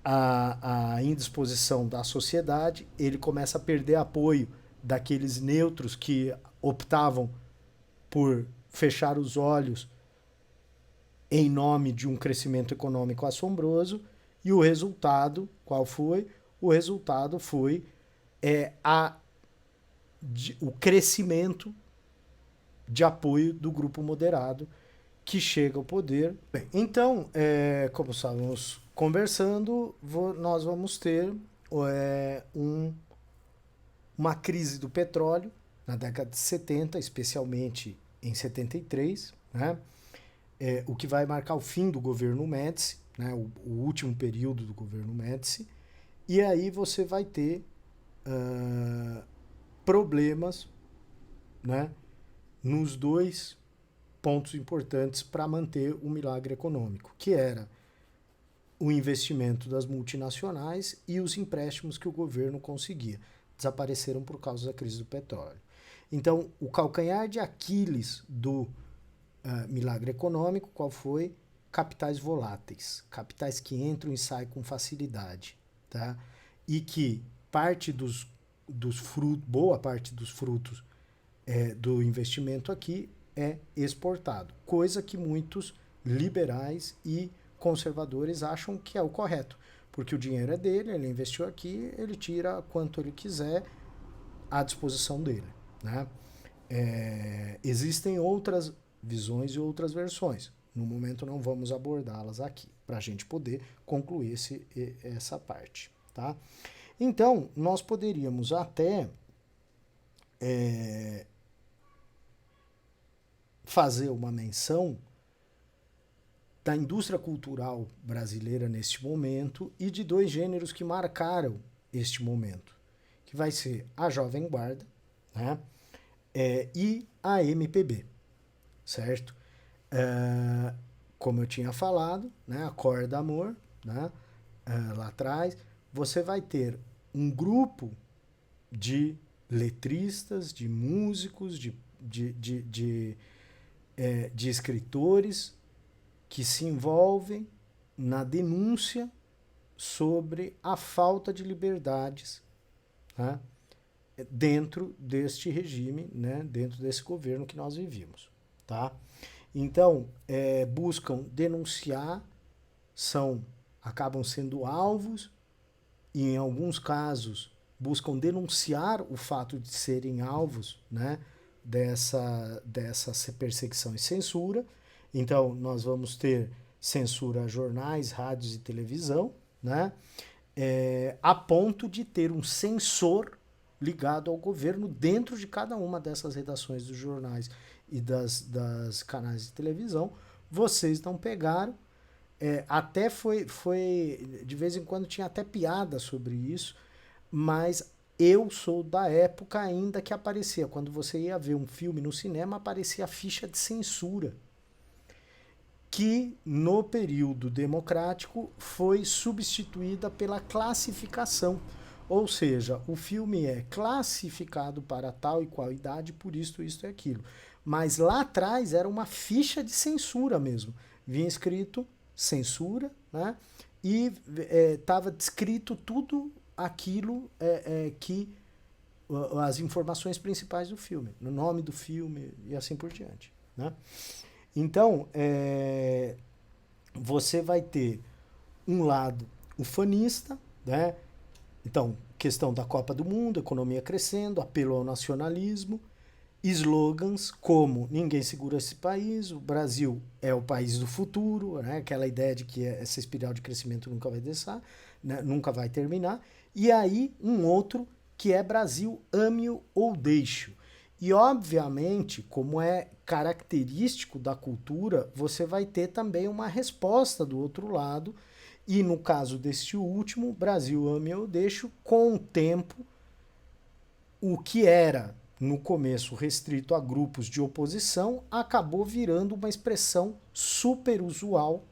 [SPEAKER 1] a indisposição da sociedade, ele começa a perder apoio daqueles neutros que optavam por fechar os olhos em nome de um crescimento econômico assombroso, e o resultado, qual foi? O resultado foi o crescimento de apoio do grupo moderado que chega ao poder. Bem, então, como estávamos conversando, nós vamos ter uma crise do petróleo na década de 70, especialmente em 73, né? O que vai marcar o fim do governo Médici, né? O último período do governo Médici, e aí você vai ter problemas, né, nos dois pontos importantes para manter o milagre econômico, que era o investimento das multinacionais e os empréstimos que o governo conseguia. Desapareceram por causa da crise do petróleo. Então, o calcanhar de Aquiles do milagre econômico, qual foi? Capitais voláteis, capitais que entram e saem com facilidade, tá? E que boa parte dos frutos do investimento aqui é exportado, coisa que muitos liberais e conservadores acham que é o correto, porque o dinheiro é dele, ele investiu aqui, ele tira quanto ele quiser à disposição dele, né? Existem outras visões e outras versões. No momento não vamos abordá-las aqui, para a gente poder concluir essa parte, tá? Então, nós poderíamos até fazer uma menção da indústria cultural brasileira neste momento e de dois gêneros que marcaram este momento, que vai ser a Jovem Guarda, né, e a MPB, certo? Como eu tinha falado, né, a Corda Amor, né, lá atrás, você vai ter um grupo de letristas, de músicos, de escritores que se envolvem na denúncia sobre a falta de liberdades, né, dentro deste regime, né, dentro desse governo que nós vivemos, tá? Então, buscam denunciar, acabam sendo alvos, e em alguns casos buscam denunciar o fato de serem alvos, né, dessa perseguição e censura. Então, nós vamos ter censura a jornais, rádios e televisão, né, a ponto de ter um censor ligado ao governo dentro de cada uma dessas redações dos jornais e das canais de televisão. Vocês não pegaram. Até foi, de vez em quando tinha até piada sobre isso, mas eu sou da época ainda que aparecia, quando você ia ver um filme no cinema, aparecia a ficha de censura, que no período democrático foi substituída pela classificação. Ou seja, o filme é classificado para tal e qual idade, por isto e aquilo. Mas lá atrás era uma ficha de censura mesmo. Vinha escrito censura, né? E estava descrito tudo aquilo que as informações principais do filme, no nome do filme e assim por diante, né? Então, você vai ter um lado ufanista, né? Então, questão da Copa do Mundo, economia crescendo, apelo ao nacionalismo, slogans como ninguém segura esse país, o Brasil é o país do futuro, né? Aquela ideia de que essa espiral de crescimento nunca vai descer, né? Nunca vai terminar. E aí um outro que é Brasil, ame-o ou deixe-o. E obviamente, como é característico da cultura, você vai ter também uma resposta do outro lado. E no caso deste último, Brasil, ame-o ou deixe-o, com o tempo, o que era no começo restrito a grupos de oposição, acabou virando uma expressão super usual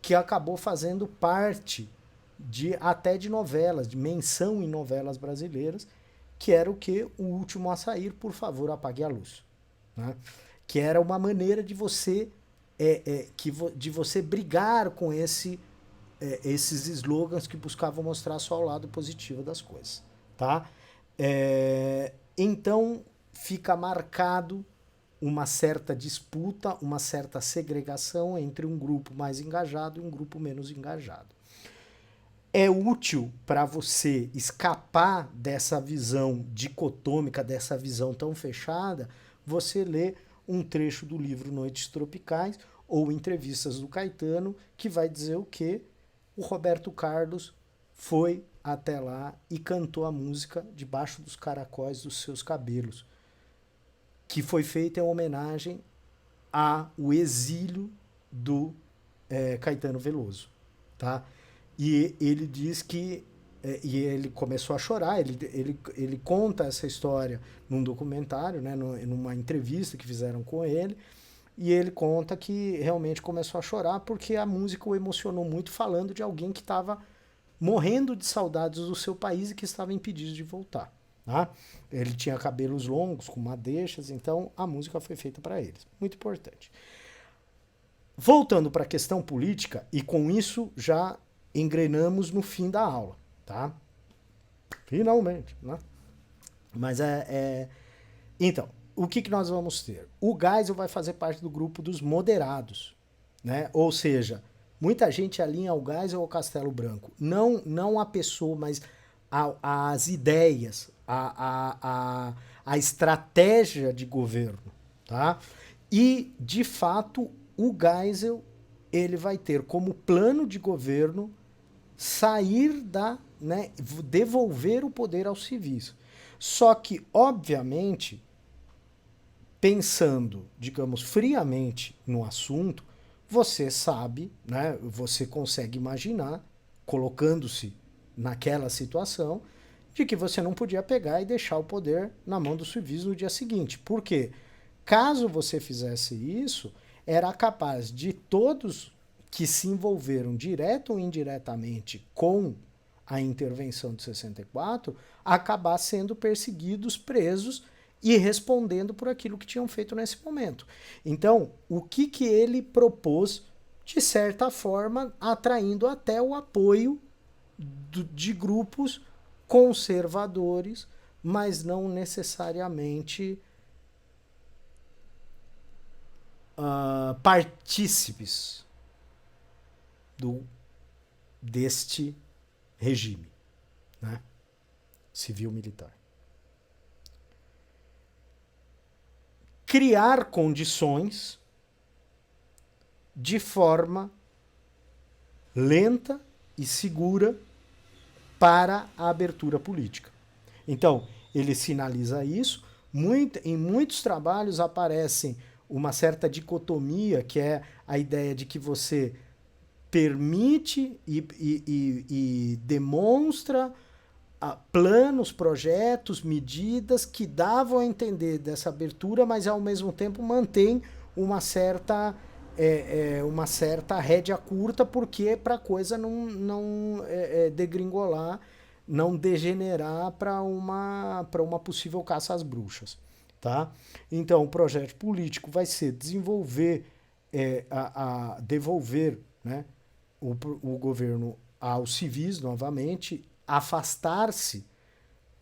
[SPEAKER 1] que acabou fazendo parte até de novelas, de menção em novelas brasileiras, que era o que? O Último a Sair, por favor, apague a luz. Né? Que era uma maneira de você de você brigar com esses slogans que buscavam mostrar só o lado positivo das coisas. Tá? Então fica marcado uma certa disputa, uma certa segregação entre um grupo mais engajado e um grupo menos engajado. É útil para você escapar dessa visão dicotômica, dessa visão tão fechada, você lê um trecho do livro Noites Tropicais ou Entrevistas do Caetano, que vai dizer o quê? O Roberto Carlos foi até lá e cantou a música Debaixo dos Caracóis dos Seus Cabelos, que foi feita em homenagem ao exílio do Caetano Veloso. Tá? E ele diz que e ele começou a chorar, ele conta essa história num documentário, né, numa entrevista que fizeram com ele, e ele conta que realmente começou a chorar porque a música o emocionou muito, falando de alguém que estava morrendo de saudades do seu país e que estava impedido de voltar. Tá? Ele tinha cabelos longos, com madeixas, então a música foi feita para eles. Muito importante. Voltando para a questão política, e com isso já engrenamos no fim da aula, tá? Finalmente, né? Mas então, o que nós vamos ter? O Geisel vai fazer parte do grupo dos moderados, né? Ou seja, muita gente alinha o Geisel ao Castelo Branco. Não a pessoa, mas as ideias, a estratégia de governo, tá? E, de fato, o Geisel ele vai ter como plano de governo sair devolver o poder aos civis. Só que, obviamente, pensando, digamos, friamente no assunto, você sabe, né, você consegue imaginar, colocando-se naquela situação, de que você não podia pegar e deixar o poder na mão dos civis no dia seguinte. Por quê? Caso você fizesse isso, era capaz de todos que se envolveram direto ou indiretamente com a intervenção de 64 acabar sendo perseguidos, presos e respondendo por aquilo que tinham feito nesse momento. Então, o que ele propôs, de certa forma, atraindo até o apoio de grupos conservadores, mas não necessariamente partícipes deste regime, né? Civil-militar. Criar condições de forma lenta e segura para a abertura política. Então, ele sinaliza isso. Em muitos trabalhos aparece uma certa dicotomia, que é a ideia de que você permite e demonstra planos, projetos, medidas que davam a entender dessa abertura, mas ao mesmo tempo mantém uma certa rédea curta, porque para a coisa não degringolar, não degenerar para uma possível caça às bruxas. Tá? Então, o projeto político vai ser desenvolver, devolver, né, o governo aos civis novamente, afastar-se,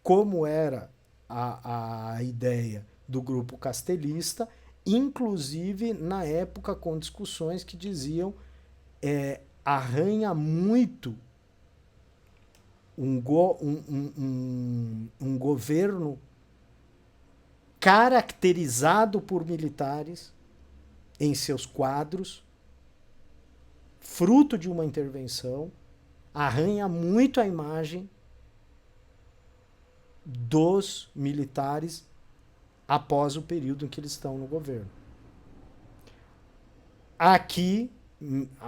[SPEAKER 1] como era a ideia do grupo castelista, inclusive na época com discussões que diziam arranha muito um governo caracterizado por militares em seus quadros, fruto de uma intervenção, arranha muito a imagem dos militares após o período em que eles estão no governo. Aqui,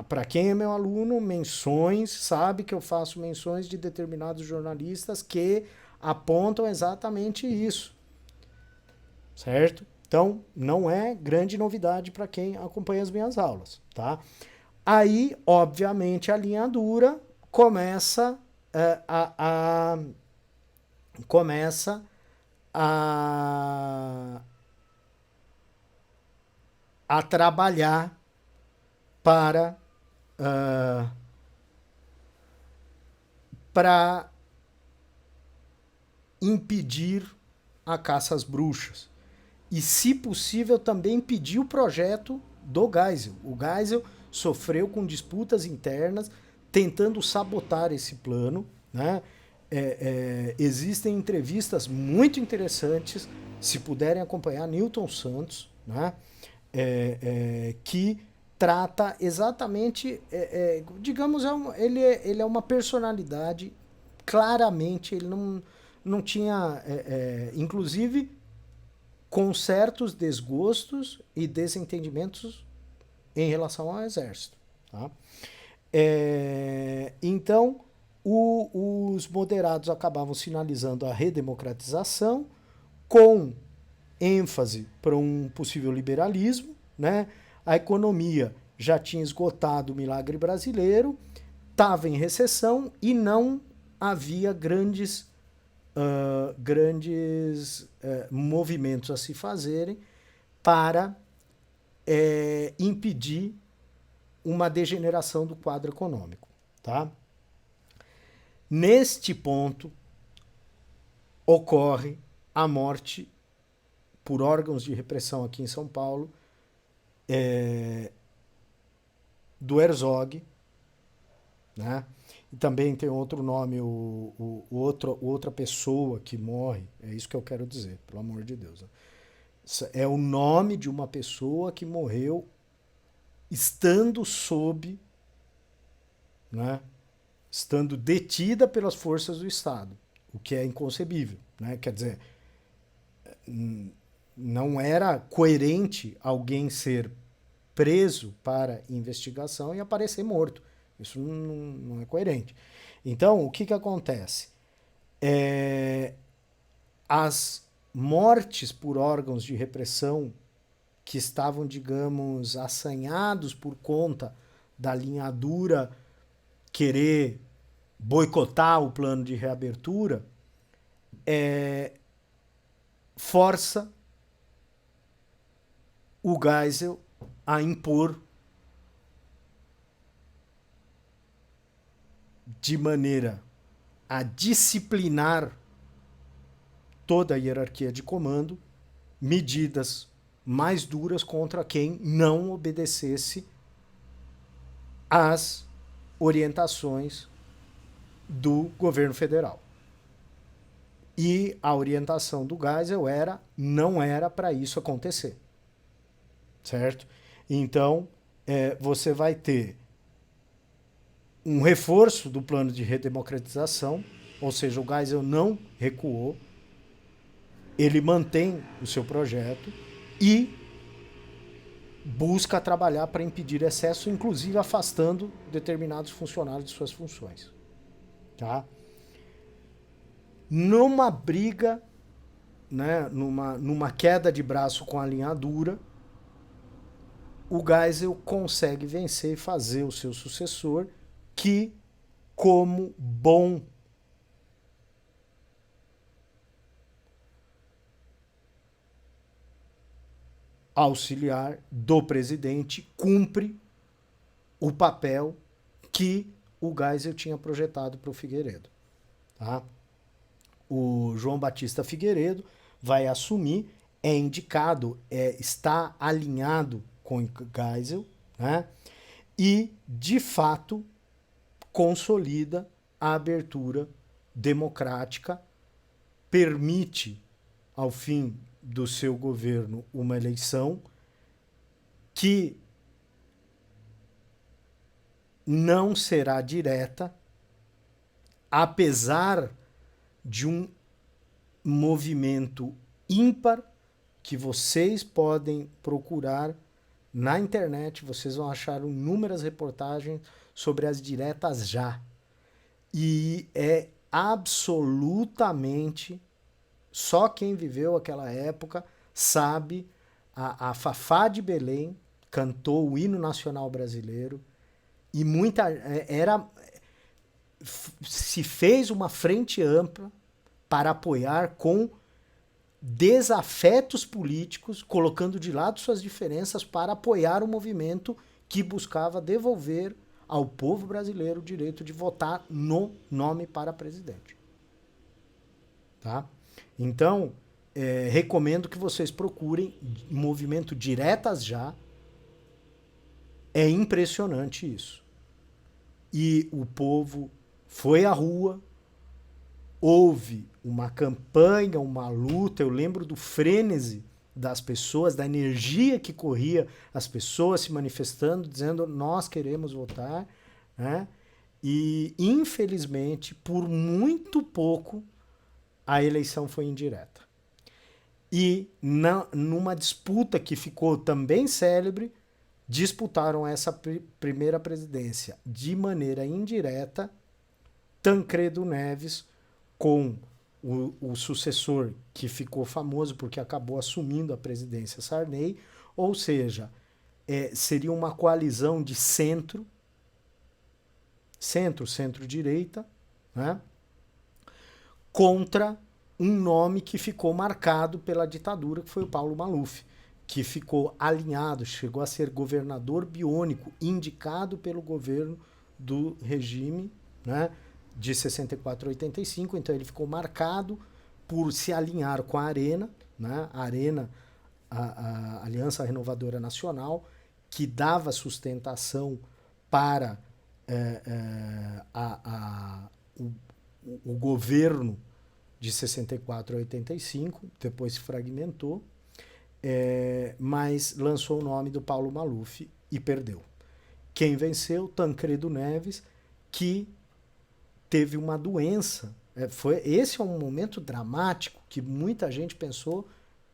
[SPEAKER 1] para quem é meu aluno, menções, sabe que eu faço menções de determinados jornalistas que apontam exatamente isso. Certo? Então, não é grande novidade para quem acompanha as minhas aulas, tá? Aí, obviamente, a linha dura começa começa a, a trabalhar para para impedir a caça às bruxas. E, se possível, também impedir o projeto do Geisel. O Geisel sofreu com disputas internas, tentando sabotar esse plano. Né? Existem entrevistas muito interessantes, se puderem acompanhar, Newton Santos, né? Que trata exatamente, digamos, ele é uma personalidade, claramente, ele não tinha, inclusive, com certos desgostos e desentendimentos em relação ao exército. Tá? Então, os moderados acabavam sinalizando a redemocratização com ênfase para um possível liberalismo, né? A economia já tinha esgotado o milagre brasileiro, estava em recessão e não havia grandes movimentos a se fazerem para impedir uma degeneração do quadro econômico. Tá? Neste ponto, ocorre a morte por órgãos de repressão aqui em São Paulo do Herzog, né? E também tem outro nome, outra pessoa que morre, é isso que eu quero dizer, pelo amor de Deus. Né? É o nome de uma pessoa que morreu estando sob, né, estando detida pelas forças do Estado, o que é inconcebível. Né? Quer dizer, não era coerente alguém ser preso para investigação e aparecer morto. Isso não é coerente. Então, o que acontece? As mortes por órgãos de repressão que estavam, digamos, assanhados por conta da linha dura querer boicotar o plano de reabertura, força o Geisel a impor de maneira a disciplinar toda a hierarquia de comando medidas mais duras contra quem não obedecesse às orientações do governo federal. E a orientação do Geisel não era para isso acontecer. Certo? Então, você vai ter um reforço do plano de redemocratização, ou seja, o Geisel não recuou, ele mantém o seu projeto e busca trabalhar para impedir excesso, inclusive afastando determinados funcionários de suas funções. Tá? Numa briga, né, numa queda de braço com a linha dura, o Geisel consegue vencer e fazer o seu sucessor, que, como bom auxiliar do presidente, cumpre o papel que o Geisel tinha projetado para o Figueiredo. Tá? O João Batista Figueiredo vai assumir, é indicado, está alinhado com o Geisel, né? E, de fato, consolida a abertura democrática, permite, ao fim do seu governo, uma eleição que não será direta, apesar de um movimento ímpar que vocês podem procurar na internet. Vocês vão achar inúmeras reportagens sobre as diretas já. E é absolutamente, só quem viveu aquela época sabe, a Fafá de Belém cantou o hino nacional brasileiro E se fez uma frente ampla para apoiar com desafetos políticos, colocando de lado suas diferenças para apoiar o movimento que buscava devolver ao povo brasileiro o direito de votar no nome para presidente. Tá? Então, recomendo que vocês procurem o movimento Diretas Já. É impressionante isso. E o povo foi à rua, houve uma campanha, uma luta. Eu lembro do frênese das pessoas, da energia que corria, as pessoas se manifestando, dizendo nós queremos votar, né? E infelizmente, por muito pouco, a eleição foi indireta. E numa disputa que ficou também célebre, disputaram essa primeira presidência de maneira indireta Tancredo Neves com o sucessor que ficou famoso porque acabou assumindo a presidência, Sarney, ou seja, seria uma coalizão de centro-direita, né, contra um nome que ficou marcado pela ditadura, que foi o Paulo Maluf, que ficou alinhado, chegou a ser governador biônico, indicado pelo governo do regime, né, de 64 a 85, então ele ficou marcado por se alinhar com a Arena, né, a Aliança Renovadora Nacional, que dava sustentação para o governo de 64 a 85, depois se fragmentou, mas lançou o nome do Paulo Maluf e perdeu. Quem venceu? Tancredo Neves, que teve uma doença. Esse é um momento dramático que muita gente pensou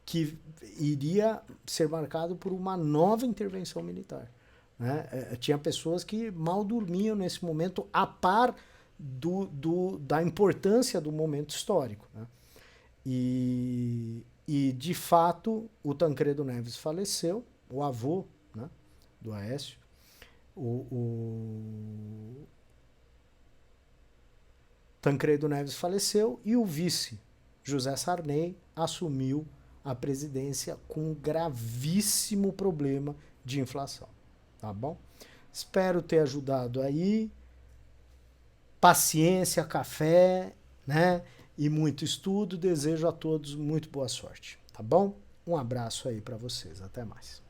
[SPEAKER 1] que iria ser marcado por uma nova intervenção militar. Né? Tinha pessoas que mal dormiam nesse momento, a par da importância do momento histórico. Né? E de fato, o Tancredo Neves faleceu, o avô, né, do Aécio. O Tancredo Neves faleceu e o vice, José Sarney, assumiu a presidência com um gravíssimo problema de inflação. Tá bom? Espero ter ajudado aí. Paciência, café, né? E muito estudo. Desejo a todos muito boa sorte. Tá bom? Um abraço aí para vocês. Até mais.